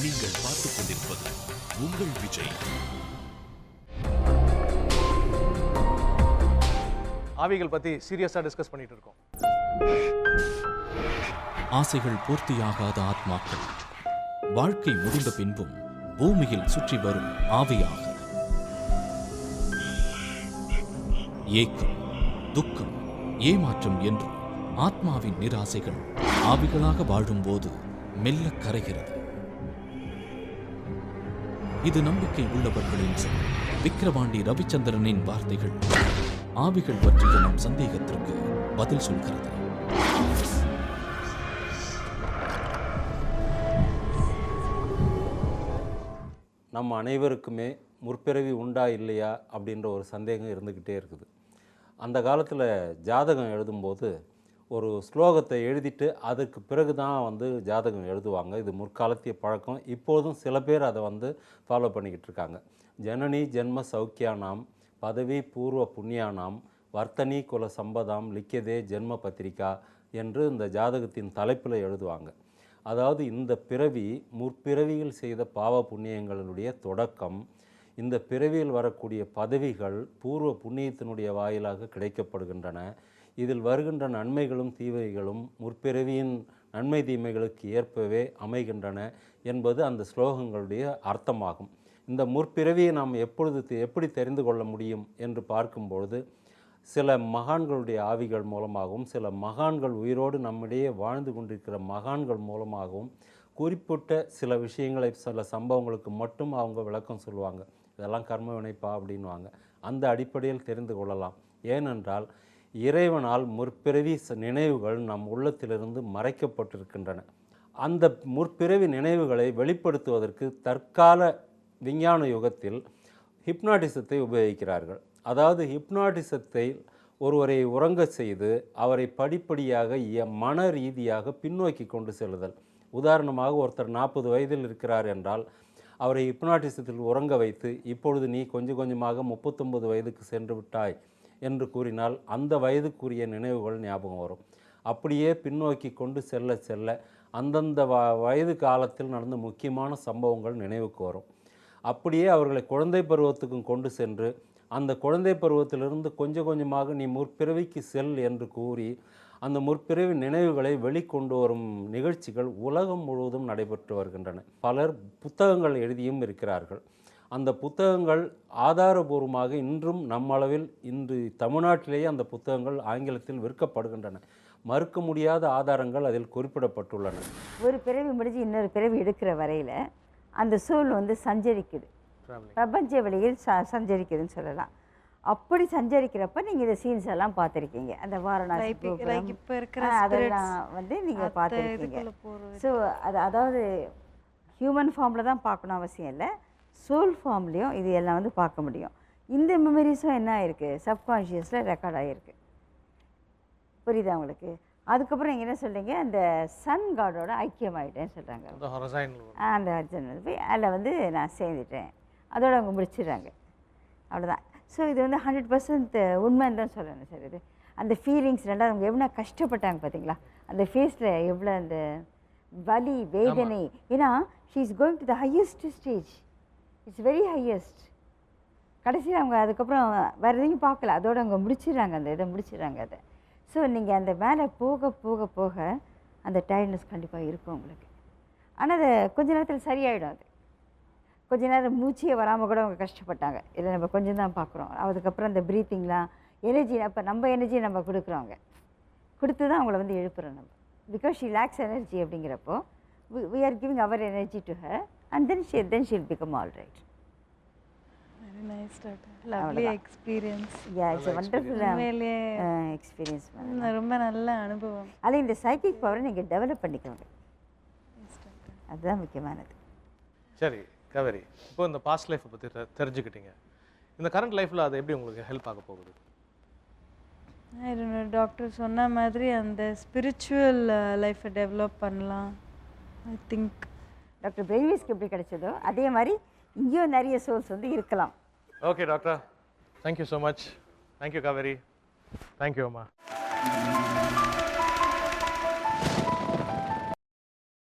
நீங்கள் பார்த்துக் கொண்டிருப்பது உங்கள் விஜய். ஆவிகள் பத்தி சீரியஸா டிஸ்கஸ் பண்ணிட்டு இருக்கோம். ஆசைகள் பூர்த்தியாகாத ஆத்மாக்கள் வாழ்க்கை முடிந்த பின்பும் பூமியில் சுற்றி வரும் ஆவியாக ஏக்கம், துக்கம், ஏமாற்றம் என்று ஆத்மாவின் நிராசைகள் ஆவிகளாக வாழும்போது மெல்ல கரைகிறது. இது நம்பிக்கை உள்ளவர்களின் சொல். விக்கிரவாண்டி ரவிச்சந்திரனின் வார்த்தைகள் ஆவிகள் பற்றிய நம் சந்தேகத்திற்கு பதில் சொல்கிறது. நம்ம அனைவருக்குமே முற்பிறவி உண்டா இல்லையா அப்படின்ற ஒரு சந்தேகம் இருந்துக்கிட்டே இருக்குது. அந்த காலத்தில் ஜாதகம் எழுதும்போது ஒரு ஸ்லோகத்தை எழுதிட்டு அதுக்கு பிறகு தான் ஜாதகம் எழுதுவாங்க. இது முற்காலத்திய பழக்கம். இப்போதும் சில பேர் அதை ஃபாலோ பண்ணிக்கிட்டு இருக்காங்க. ஜனனி ஜென்ம சௌக்கியானாம் பதவி பூர்வ புண்ணியானாம் வர்த்தனி குல சம்பதாம் லிக்கியதே ஜென்ம பத்திரிகா என்று இந்த ஜாதகத்தின் தலைப்பில் எழுதுவாங்க. அதாவது இந்த பிறவி முற்பிறவியில் செய்த பாவ புண்ணியங்களுடைய தொடக்கம், இந்த பிறவியில் வரக்கூடிய பதவிகள் பூர்வ புண்ணியத்தினுடைய வாயிலாக கிடைக்கப்படுகின்றன. இதில் வருகின்ற நன்மைகளும் தீமைகளும் முற்பிறவியின் நன்மை தீமைகளுக்கு ஏற்பவே அமைகின்றன என்பது அந்த ஸ்லோகங்களுடைய அர்த்தமாகும். இந்த முற்பிறவியை நாம் எப்படி தெரிந்து கொள்ள முடியும் என்று பார்க்கும்பொழுது சில மகான்களுடைய ஆவிகள் மூலமாகவும் சில மகான்கள் உயிரோடு நம்மிடையே வாழ்ந்து கொண்டிருக்கிற மகான்கள் மூலமாகவும் குறிப்பிட்ட சில விஷயங்களை சில சம்பவங்களுக்கு மட்டும் அவங்க விளக்கம் சொல்லுவாங்க. இதெல்லாம் கர்ம வினைப்பா அப்படின்வாங்க. அந்த அடிப்படையில் தெரிந்து கொள்ளலாம். ஏனென்றால் இறைவனால் முற்பிறவி நினைவுகள் நம் உள்ளத்திலிருந்து மறைக்கப்பட்டிருக்கின்றன. அந்த முற்பிறவி நினைவுகளை வெளிப்படுத்துவதற்கு தற்கால விஞ்ஞான யுகத்தில் ஹிப்னாட்டிசத்தை உபயோகிக்கிறார்கள். அதாவது ஹிப்னாட்டிசத்தை ஒருவரை உறங்க செய்து அவரை படிப்படியாக மன ரீதியாக பின்னோக்கி கொண்டு செல்லுதல். உதாரணமாக ஒருத்தர் 40 வயதில் இருக்கிறார் என்றால் அவரை ஹிப்னாட்டிசத்தில் உறங்க வைத்து இப்பொழுது நீ கொஞ்சம் கொஞ்சமாக 39 வயதுக்கு சென்று விட்டாய் என்று கூறினால் அந்த வயதுக்குரிய நினைவுகள் ஞாபகம் வரும். அப்படியே பின்னோக்கி கொண்டு செல்ல செல்ல அந்தந்த வயது காலத்தில் நடந்த முக்கியமான சம்பவங்கள் நினைவுக்கு வரும். அப்படியே அவர்களை குழந்தை பருவத்துக்கும் கொண்டு சென்று அந்த குழந்தை பருவத்திலிருந்து கொஞ்சம் கொஞ்சமாக நீ முற்பிறவிக்கு செல் என்று கூறி அந்த முற்பிறவி நினைவுகளை வெளிக்கொண்டு வரும் நிகழ்ச்சிகள் உலகம் முழுவதும் நடைபெற்று வருகின்றன. பலர் புத்தகங்கள் எழுதியும் இருக்கிறார்கள். அந்த புத்தகங்கள் ஆதாரபூர்வமாக இன்றும் நம்மளவில் இன்று தமிழ்நாட்டிலேயே அந்த புத்தகங்கள் ஆங்கிலத்தில் விற்கப்படுகின்றன. மறுக்க முடியாத ஆதாரங்கள் அதில் குறிப்பிடப்பட்டுள்ளன. ஒரு பிறவி முடிஞ்சு இன்னொரு பிறவி எடுக்கிற வரையில் அந்த சூழ் சஞ்சரிக்குது, பிரபஞ்ச வெளியில் சஞ்சரிக்குதுன்னு சொல்லலாம். அப்படி சஞ்சரிக்கிறப்ப நீங்கள் இந்த சீன்ஸ் எல்லாம் பார்த்துருக்கீங்க. அந்த வாரணாசி அதெல்லாம் நீங்கள் பார்த்துருக்கீங்க. ஸோ அதாவது ஹியூமன் ஃபார்மில் தான் பார்க்கணும் அவசியம் இல்லை, சோல் ஃபார்ம்லேயும் இது எல்லாம் பார்க்க முடியும். இந்த மெமரிஸும் என்ன ஆகிருக்கு, சப்கான்ஷியஸில் ரெக்கார்ட் ஆகிருக்கு. புரியுதா உங்களுக்கு? அதுக்கப்புறம் நீங்கள் என்ன சொல்கிறீங்க, அந்த சன் காடோட ஐக்கியம் ஆகிட்டேன்னு சொல்கிறாங்க. அந்த அர்ஜுன் போய் அதில் நான் சேர்ந்துட்டேன், அதோடு அவங்க முடிச்சிடுறாங்க. அவ்வளோதான். ஸோ இது 100% உண்மைன்னு தான் சொல்லணும் சார். இது அந்த ஃபீலிங்ஸ் ரெண்டாவது அவங்க எவ்வளோ கஷ்டப்பட்டாங்க பார்த்தீங்களா, அந்த ஃபேஸில் எவ்வளோ அந்த வலி வேதனை. ஏன்னா she is going to the highest stage, it's very highest. கடைசியில் அவங்க அதுக்கப்புறம் வேறு எதையும் பார்க்கல, அதோடு அவங்க முடிச்சிடுறாங்க, அந்த இதை முடிச்சிடுறாங்க அதை. ஸோ நீங்கள் அந்த மேலே போக போக போக அந்த டயர்ட்னஸ் கண்டிப்பாக இருக்கும் உங்களுக்கு. ஆனால் அது கொஞ்ச நேரத்தில் சரியாயிடும். அது கொஞ்ச நேரம் மூச்சியே வராமல் கூட அவங்க கஷ்டப்பட்டாங்க. இல்லை நம்ம கொஞ்சம் தான் பார்க்குறோம். அதுக்கப்புறம் அந்த ப்ரீத்திங்லாம் எனர்ஜி, அப்போ நம்ம எனர்ஜியை நம்ம கொடுக்குறோங்க, கொடுத்து தான் அவங்கள எழுப்புறோம் நம்ம. பிகாஸ் ஷீ லேக்ஸ் எனர்ஜி அப்படிங்கிறப்போ we are giving our energy to her and then she'll become all right. Very nice doctor. Lovely experience. Yeah, it's a wonderful experience. ரொம்ப நல்ல அனுபவம். அது இந்த சைக்கிக் பவரை நீங்கள் டெவலப் பண்ணிக்கோங்க, அதுதான் முக்கியமானது. சரி காவேரி, இப்போ இந்த பாஸ்ட் லைஃப்பை பற்றி தெரிஞ்சுக்கிட்டீங்க. இந்த கரண்ட் லைஃப்பில் அது எப்படி உங்களுக்கு ஹெல்ப் ஆக போகுது? டாக்டர் சொன்ன மாதிரி அந்த ஸ்பிரிச்சுவல் லைஃப்பை டெவலப் பண்ணலாம். ஐ திங்க் டாக்டர் பிரெயின்விஸ்க்கு எப்படி கிடைச்சதோ அதே மாதிரி இங்கேயும் நிறைய சோர்ஸ் இருக்கலாம். Okay doctor, thank you so much. Thank you Kaveri. Thank you அம்மா.